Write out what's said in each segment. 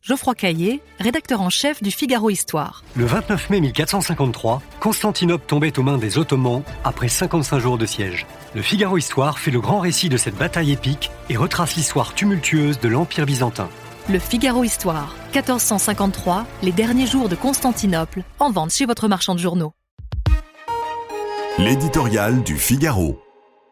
Geoffroy Caillé, rédacteur en chef du Figaro Histoire. Le 29 mai 1453, Constantinople tombait aux mains des Ottomans après 55 jours de siège. Le Figaro Histoire fait le grand récit de cette bataille épique et retrace l'histoire tumultueuse de l'Empire byzantin. Le Figaro Histoire, 1453, les derniers jours de Constantinople, en vente chez votre marchand de journaux. L'éditorial du Figaro.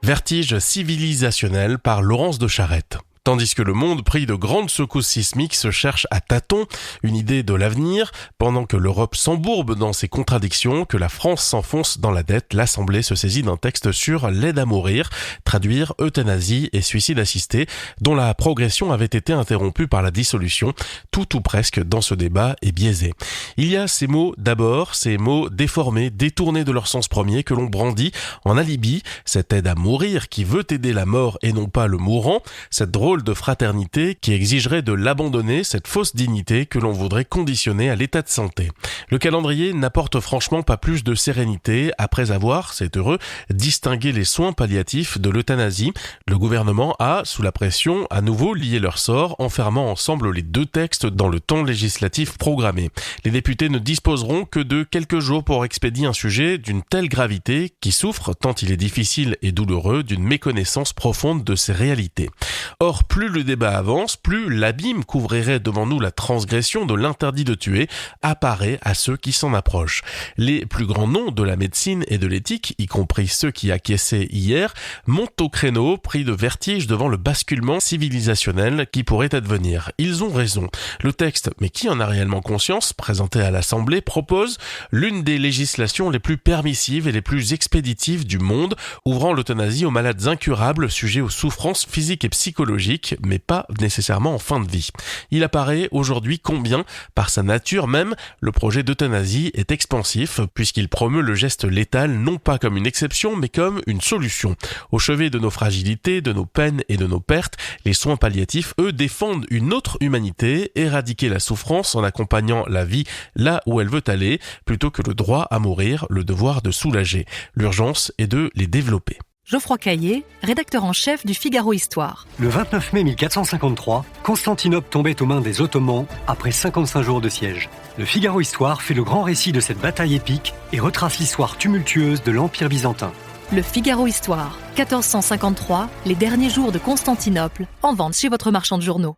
Vertige civilisationnel par Laurence de Charette. Tandis que le monde, pris de grandes secousses sismiques, se cherche à tâtons une idée de l'avenir, pendant que l'Europe s'embourbe dans ses contradictions, que la France s'enfonce dans la dette, l'Assemblée se saisit d'un texte sur l'aide à mourir, traduire euthanasie et suicide assisté, dont la progression avait été interrompue par la dissolution. Tout ou presque dans ce débat est biaisé. Il y a ces mots d'abord, ces mots déformés, détournés de leur sens premier que l'on brandit en alibi, cette aide à mourir qui veut aider la mort et non pas le mourant, cette drôle de fraternité qui exigerait de l'abandonner, cette fausse dignité que l'on voudrait conditionner à l'état de santé. Le calendrier n'apporte franchement pas plus de sérénité après avoir, c'est heureux, distingué les soins palliatifs de l'euthanasie. Le gouvernement a, sous la pression, à nouveau lié leur sort, enfermant ensemble les deux textes dans le temps législatif programmé. Les députés ne disposeront que de quelques jours pour expédier un sujet d'une telle gravité qui souffre, tant il est difficile et douloureux, d'une méconnaissance profonde de ses réalités. Or, plus le débat avance, plus l'abîme qu'ouvrirait devant nous la transgression de l'interdit de tuer apparaît à ceux qui s'en approchent. Les plus grands noms de la médecine et de l'éthique, y compris ceux qui acquiesçaient hier, montent au créneau, pris de vertige devant le basculement civilisationnel qui pourrait advenir. Ils ont raison. Le texte, mais qui en a réellement conscience, présenté à l'Assemblée, propose l'une des législations les plus permissives et les plus expéditives du monde, ouvrant l'euthanasie aux malades incurables, sujets aux souffrances physiques et psychologiques, mais pas nécessairement en fin de vie. Il apparaît aujourd'hui combien, par sa nature même, le projet d'euthanasie est expansif, puisqu'il promeut le geste létal non pas comme une exception, mais comme une solution. Au chevet de nos fragilités, de nos peines et de nos pertes, les soins palliatifs, eux, défendent une autre humanité, éradiquer la souffrance en accompagnant la vie là où elle veut aller, plutôt que le droit à mourir, le devoir de soulager. L'urgence est de les développer. Geoffroy Caillé, rédacteur en chef du Figaro Histoire. Le 29 mai 1453, Constantinople tombait aux mains des Ottomans après 55 jours de siège. Le Figaro Histoire fait le grand récit de cette bataille épique et retrace l'histoire tumultueuse de l'Empire byzantin. Le Figaro Histoire, 1453, les derniers jours de Constantinople, en vente chez votre marchand de journaux.